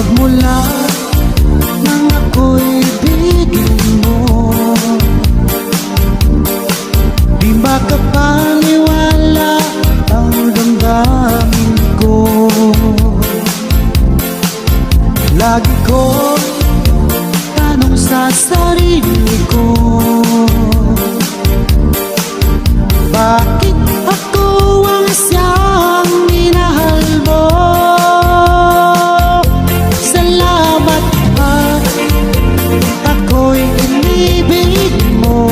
Magmula nang ako'y bigyan mo, di makapaniwala ang damdamin ko. Lagi ko tanong sa sarili ko, bakit ako ang siyang minahal mo? Salamat at ako'y inibig mo.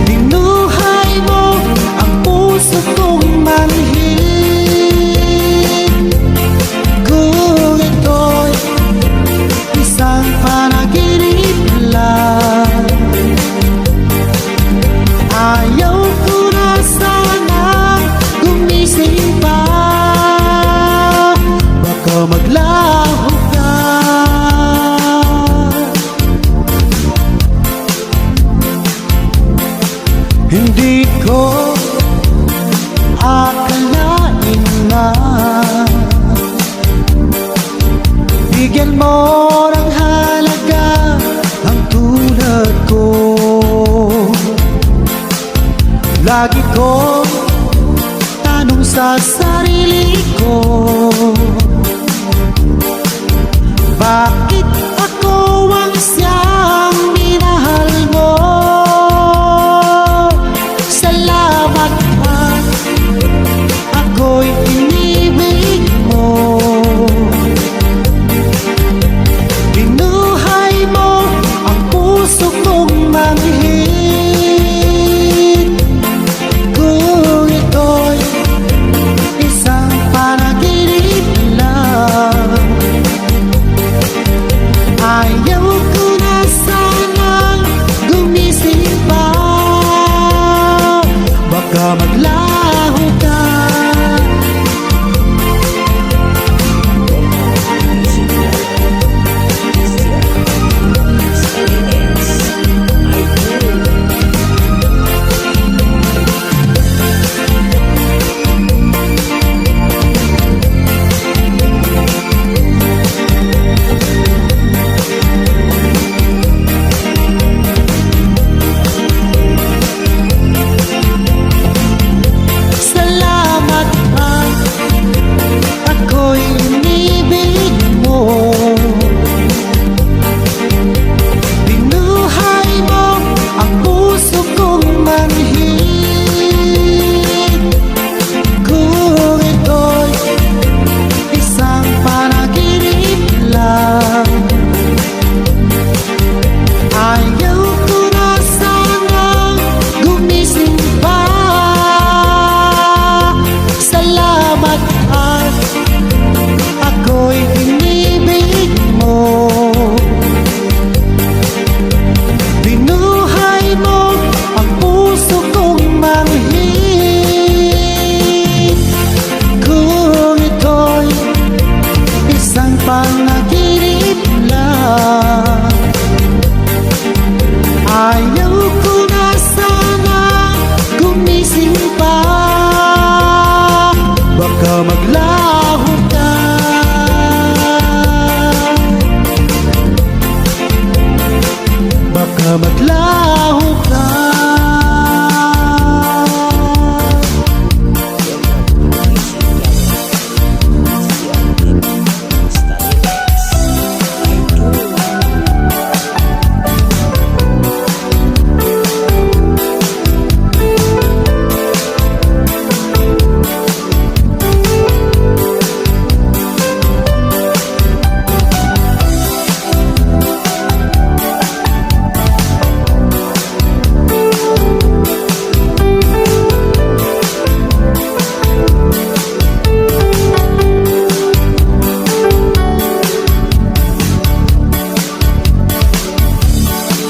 Binuhay mo ang puso kong manhid. Kung ito'y isang panaginip lang, ayaw ko na sana gumising pa. Baka maglaho ka. Hindi ko akalain na bigyan mo ng halaga ang tulad ko. Lagi ko tanong sa sarili ko, bakit ako ang siyang minahal mo? Salamat at ako'y inibig mo. Binuhay mo ang puso kong manhid. Kung ito'y isang panaginip lang, ayaw ko na sanang gumising pa. Baka maglaho ka. Salamat at ako'y inibig mo. Binuhay mo ang puso kong manhid. Kung ito'y isang panaginip lang, ayaw ko na sanang gumising pa. Salamat at ako'y inibig mo. Binuhay mo ang puso kong manhid. Kung ito'y isang panaginip lang, ayaw ko na sana gumising pa. Baka maglaho ka. Baka maglaho ka.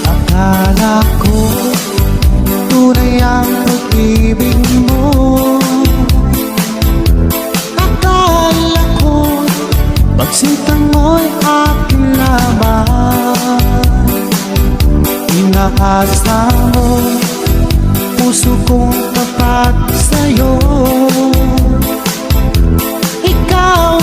Akala ko tunay ang pag-ibig mo. Akala ko pagsinta mo'y aking laman. Inaasa mo puso kong tapat sa'yo. Ikaw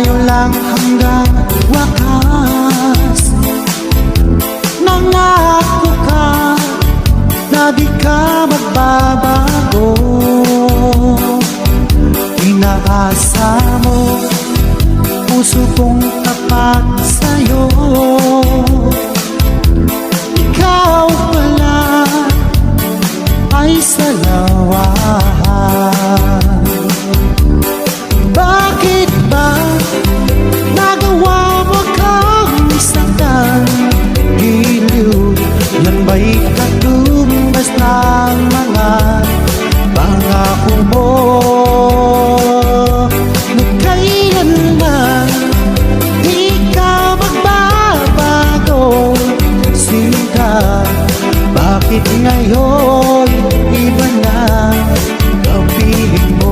tayo lang hanggang wakas. Nangako ka na di ka magbabago. Inaasa mo, puso kong tapat sa'yo. Ikaw pala ay salawahan. Bakit ba nagawa mo kang saktan? Giliw, yan ba'y katumbas ng mga pangako mo? Na kailanman di ka magbabago. Sinta, bakit ngayon iba na ang piling mo?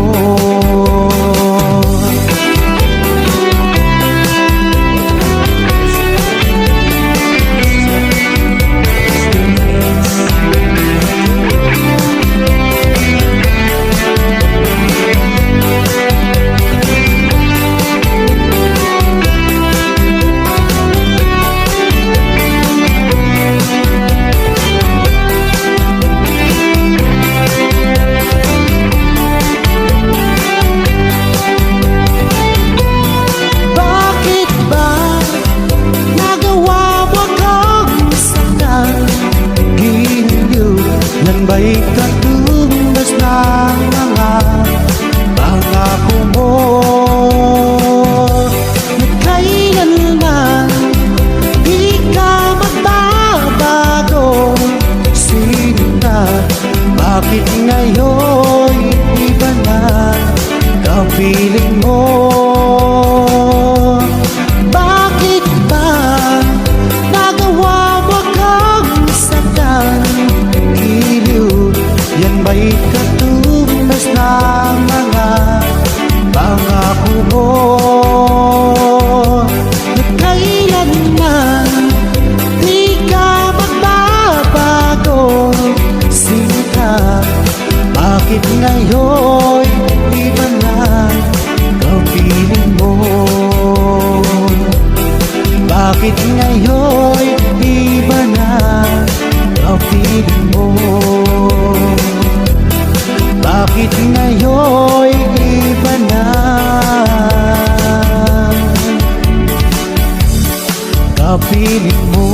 Yan ba'y katumbas ng mga pangako mo? Na kailanman di ka magbabago. Sinta, bakit ngayon iba na ang piling mo? Bakit ba nagawa mo kang saktan? Yan ba'y katumbas ng mga pangako mo? Na kailanman di ka magbabago. Sinta, bakit ngayon iba na ang piling mo? Bakit ngayon iba na ang piling mo? Bakit ngayon iba na kapiling mo?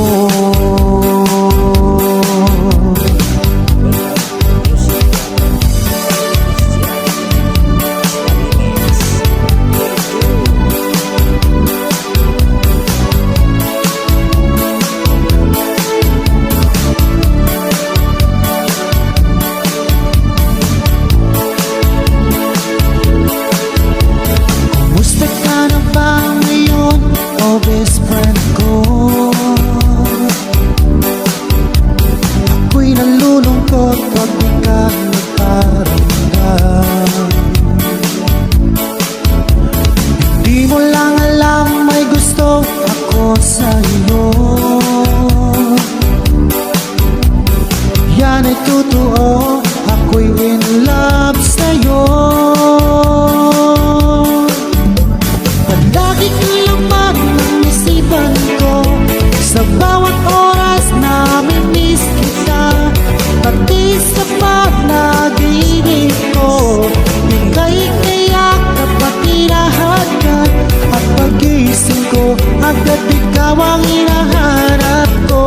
Best friend ko, ako'y nalulungkot pag di ka nagparamdam. Hindi mo lang alam may gusto ako sa'yo. Yan ay totoo, ako'y in love sa'yo. Palagi ka laman ng isipan ko, sa bawat oras na miss kita. Pati sa panaginip ko, ika'y kayakap at tinahagkan. At pag-isip ko, agad ikaw ang hinahanap ko.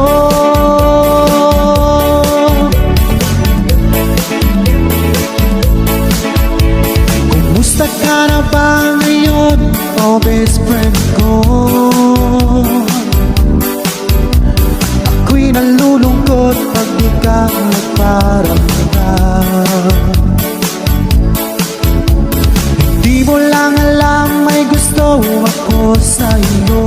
Kumusta ka na ba ngayon, oh best friend ko? Ako'y nalulungkot pag di ka nagparamdam. Hindi mo lang alam may gusto ako sa'yo.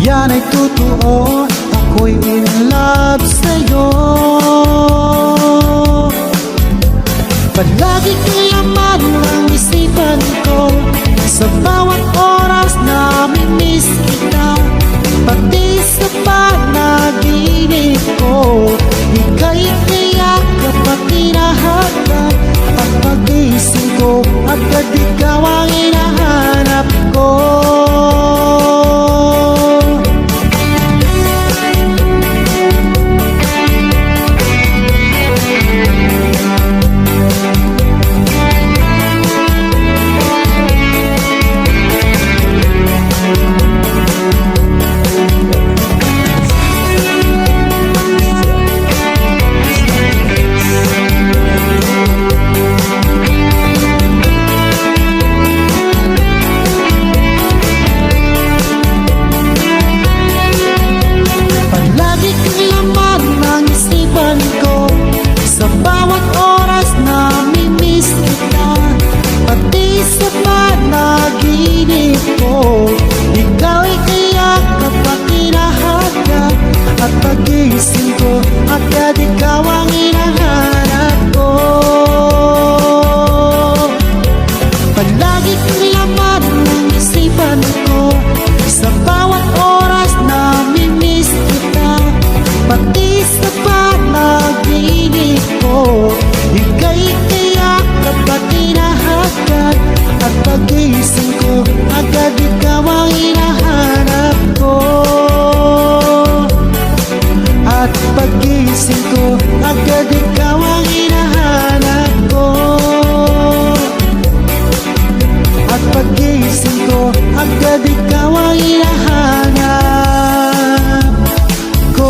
Yan ay totoo, ako'y in love sa'yo. Palagi ka laman ng isipan ko, sa bawat oras na miss kita. Pati sa panaginip ko, ika'y kayakap at tinahagkan. At pag-isip ko, ko, agad ikaw ang hinahanap ko. Sa bawat oras nami-miss kita, pati sa panaginip ko. Ika'y kayak kapag hinahanap, at pag-iisip ko, agad ikaw ang hinahanap ko. Palagi kang laman ng isipan ko, sa bawat oras nami-miss kita, pati sa panaginip ko. Ika'y kayak kapag hinahanap, at pag-iisip ko, agad ikaw ang hinahanap ko. At pag-iisip ko, agad ikaw ang hinahanap ko. At pag-iisip ko, agad ikaw ang hinahanap ko.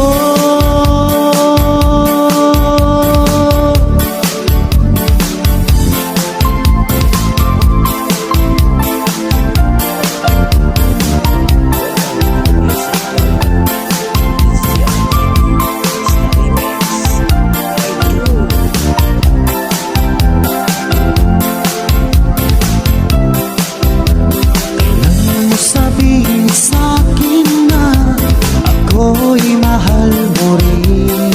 Sabihin sa'kin na ako'y mahal mo rin.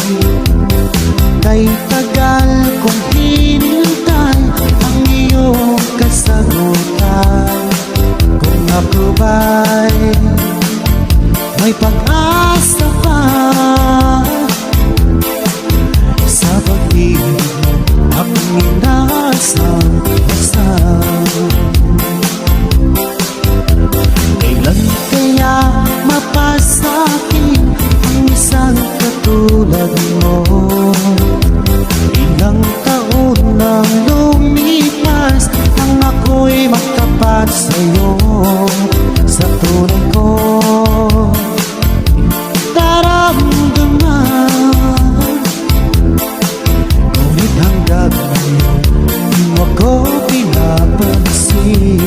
Kay tagal kong hinintay ang iyong kasagutan. Kung ako ba'y may pag-asa pa sa pag-ibig mo, ako'y inasang-asang. Kailan kaya mapasakin ang isang katulad mo? Ilang taon nang lumipas nang ako'y magtapat sa'yo. Sa tunay ko naramdaman, ngunit hanggang ngayon di mo ako pinapansin.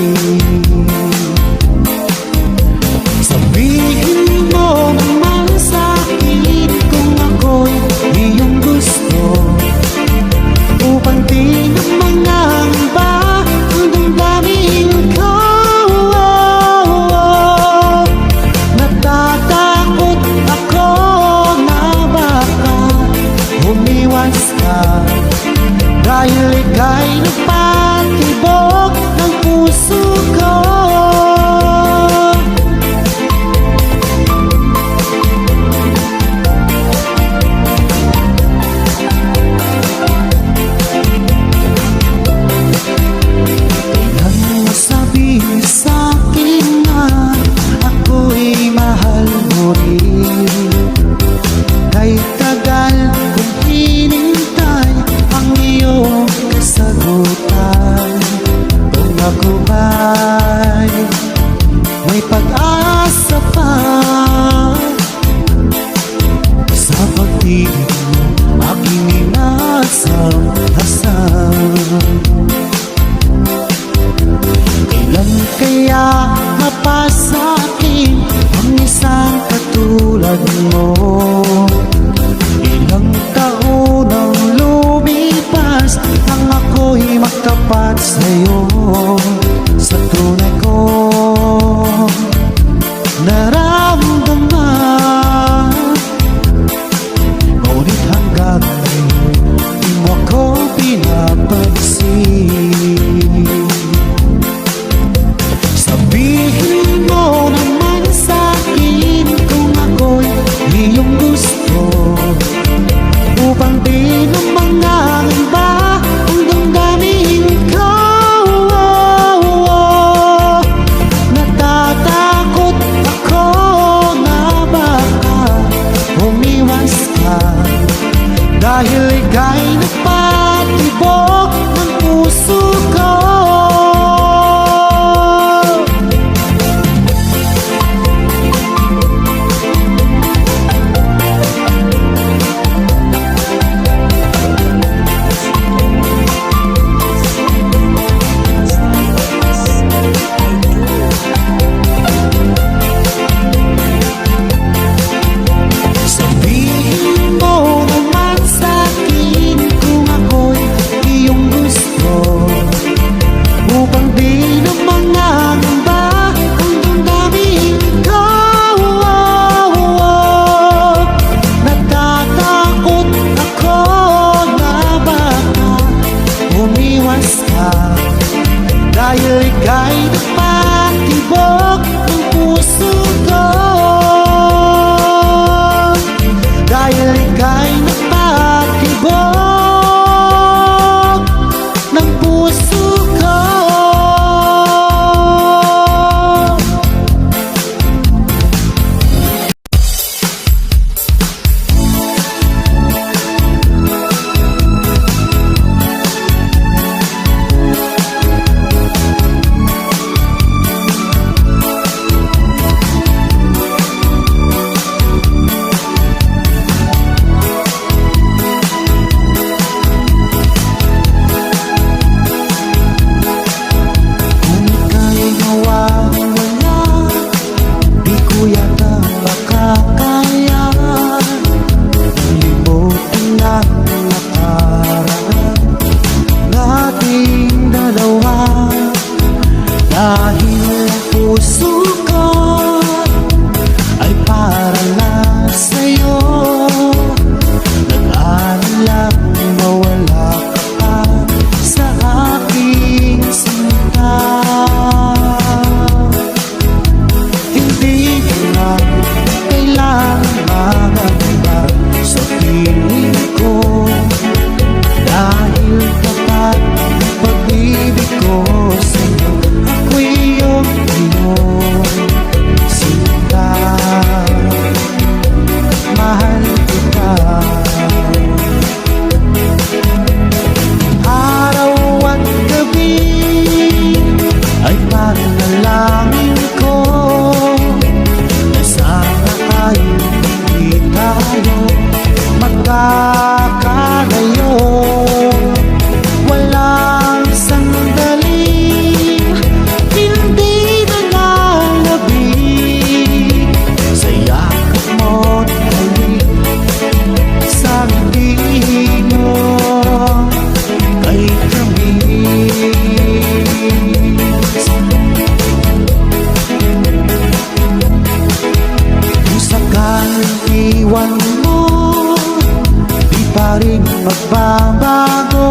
Sabihin mo naman sa'kin kung ako'y iyong gusto, upang di naman ang iba ang damdamin ko. Natatakot ako na baka umiwas ka, dahil ika'y nagpatibok ng puso ko. Sa'kin na ako'y mahal mo rin. Kay tagal kong hinintay ang iyong kasagutan. Kung ako ba'y may pag-asa pa sa pag-ibig mo, aking inasang-asang. Kailan kaya mapasakin ang isang katulad mo? Ilang taon ang lumipas nang ako'y magtapat sa'yo. Sa tunay ko naramdaman, ngunit hanggang ngayon di mo ako pinapansin. Sabihin mo naman sa'kin kung ako'y iyong gusto, upang di naman ang iba ang damdamin ko. puso ko. Dahil ang puso ko ay para lang sa'yo. Nag-aalala mawala ka pa sa aking sinta. Hindi ko na kailangan maganda sa piling ko, dahil kapag pag-ibig ko sa'yo, ako'y iyong sinta. Mahal kita. Araw at gabi ay panalangin ko na sana ay hindi tayo magkakalayo. Walang sandaling hindi nalalabig sa yakap mo't halik, sa ngiti mo kay tamis. Kung sakaling iwan mo, di pa rin magbabago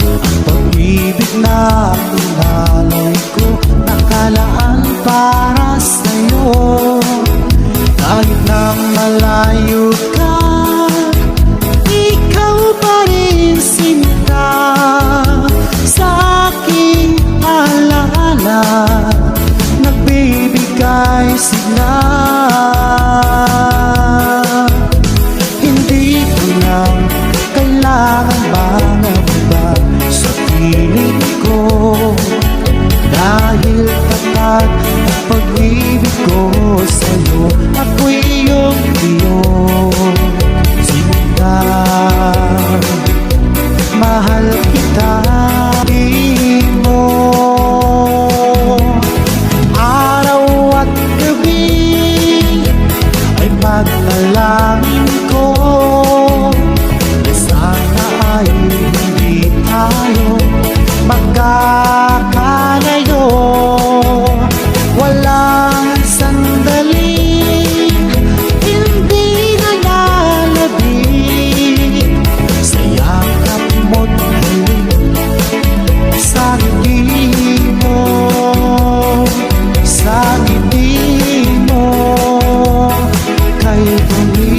ang pag-ibig na pinalay ko, nakalaan para sa'yo. Kahit na malayo ka, ikaw pa rin sinta sa aking alaala, nagbibigay sila. Hindi ko na kailangan mangamba sa piling ko, dahil tapat ang pag-ibig ko sa'yo, ako'y iyong sinta. Mahal kita, di mo. Araw at gabi ay paglalangin ko na sana ay hindi tayo magkakalayo. Walang sandaling hindi nalalabig sa yakap mo't halik, sa ngiti mo, sa ngiti mo kay tamis.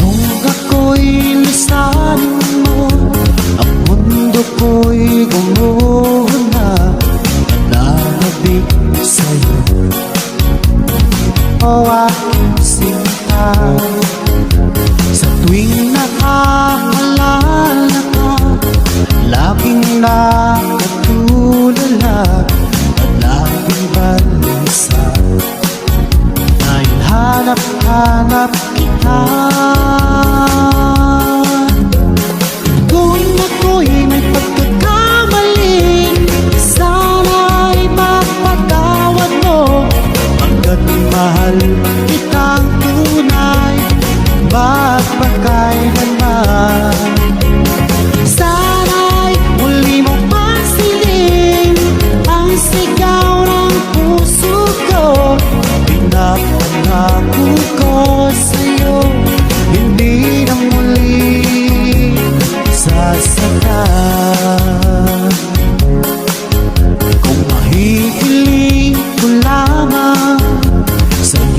Nung ako'y lisanin mo, ang mundo ko'y gumuhula, nananabik sa'yo, o aking sinta. Sa tuwing nakaalala ka, laging nakatulala at laging balisa, dahil hanap-hanap kita. Kung ako'y may pagkakamali, sana'y mapatawad mo, hanggat mahal kitang tunay, magpakailanman. Sana'y muli mong pasilin ang sigaw ng puso ko,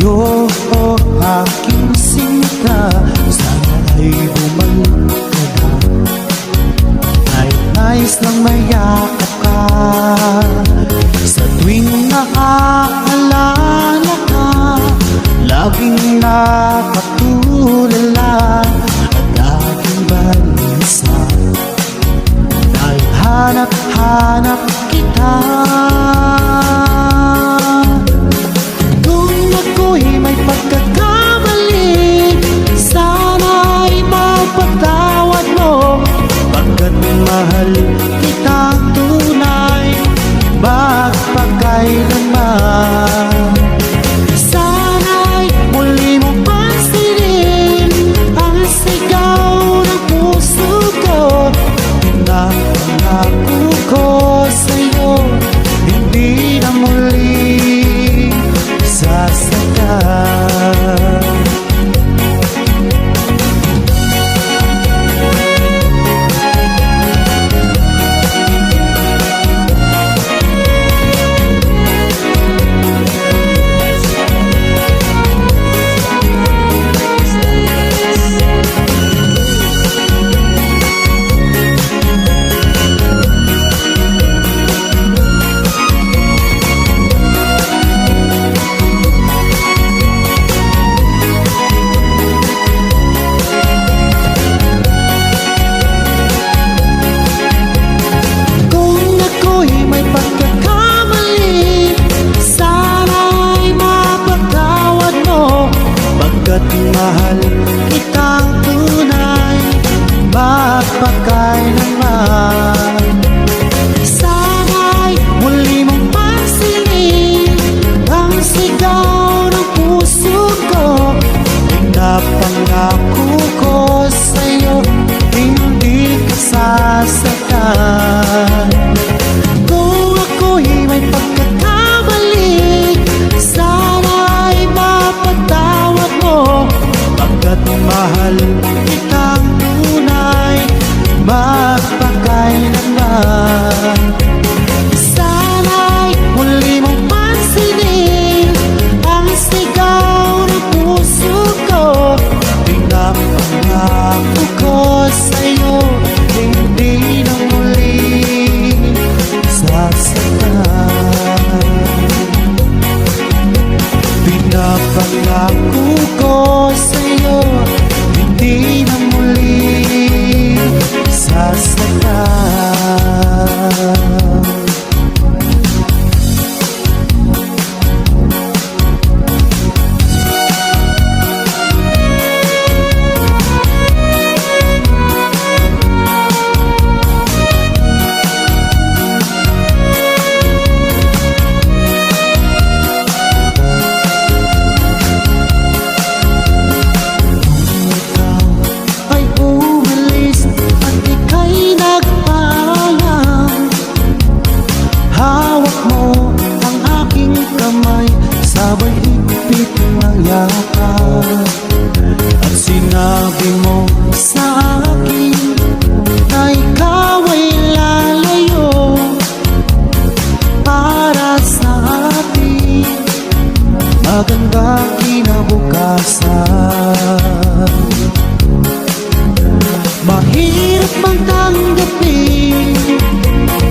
sa'yo, oh aking sinta. Sana ay bumalik ka na, kahit nais lang mayakap ka. Sa tuwing naaalala ka, laging nakatulala at laging balisa. Dahil hanap-hanap kita. Kung ako'y may pagkakamali, sana'y mapatawad mo. Pagkat mahal kitang tunay, magpakailanman. Sana'y muli mong pansinin ang sigaw ng puso ko. Pinapangako ko sa'yo, hindi na muli sasaktan. Mahal kitang tunay, magpakailanman. Sana'y muli mong pansinin ang sigaw ng puso ko. Pinapangako ko sa'yo, hindi ka sasaktan. Kung ako'y may pagkakamali, sana'y mapatawad mo. Pagkat mahal kitang tunay, magpakailanman. Sana'y muli mong pansinin ang sigaw ng puso ko. Pinapangako ko sa'yo, hindi na muli sasaktan. Pinapangako ko sa'yo, hindi na muli sasaktan. Sabay higpit ng yakap at sinabi mo sa akin na ikaw ay lalayo para sa ating magandang kinabukasan. Mahirap bang tanggapin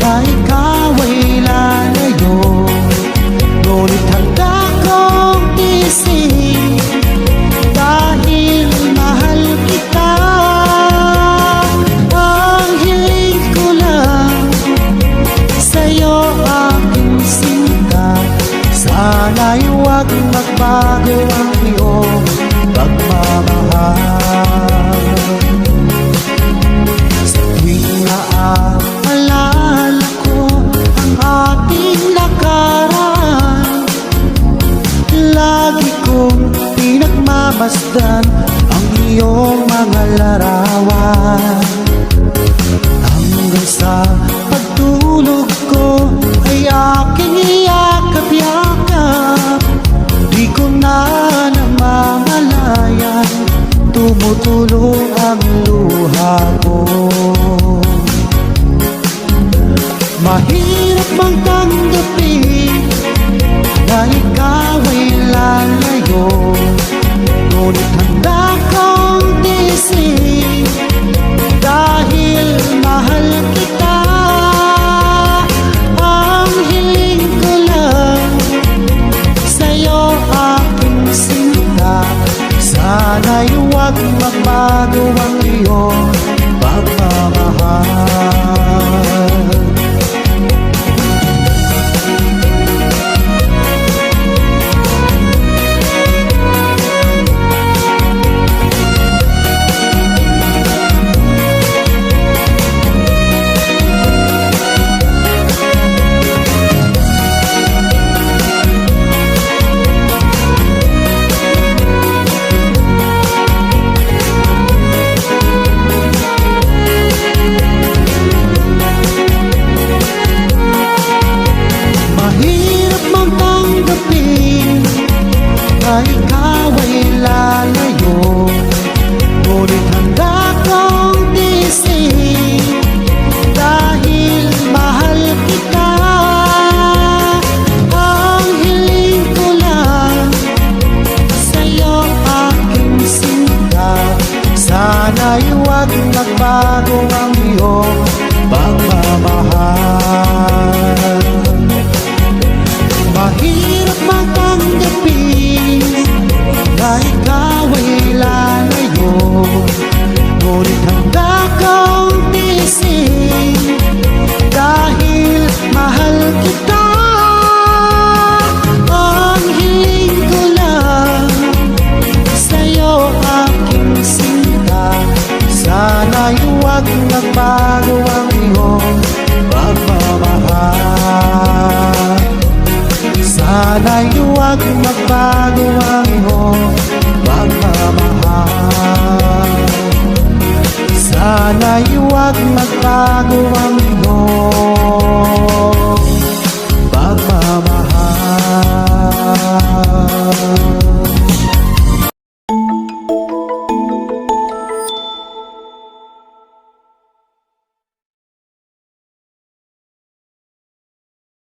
na ikaw ay lalayo, ngunit handa kong isip dahil mahal kita. Ang hiling ko lang sa'yo, aking sinta, sana'y huwag magbago ang iyong pagmamahal. Sa tuwing naaalala ko ang ating nakaraan, lagi kong pinagmamasdan ang iyong mga larawan. Hanggang sa pagtulog ko ay aking iyakap-yakap, di ko na namamalayan, tumutulo ang luha ko. Mahirap bang tanggapin na ikaw ay lalayo, magbago ang iyong pagmamahal. Mahirap mang tanggapin na ikaw ay lalayo, ngunit handa kong tiisin dahil mahal kita. Ang hiling ko lang sa'yo aking sinta, sana'y huwag magbago ang iyong pagmamahal. Mahirap matanggapin na ikaw ay lalayo, ngunit handa kong tiisin dahil mahal kita. Ang hiling ko lang sa'yo aking sinta, sana'y huwag magbago ang iyong pagmamahal. Sana'y huwag magbago ang iyong pagmamahal. Sana'y huwag magbago ang iyong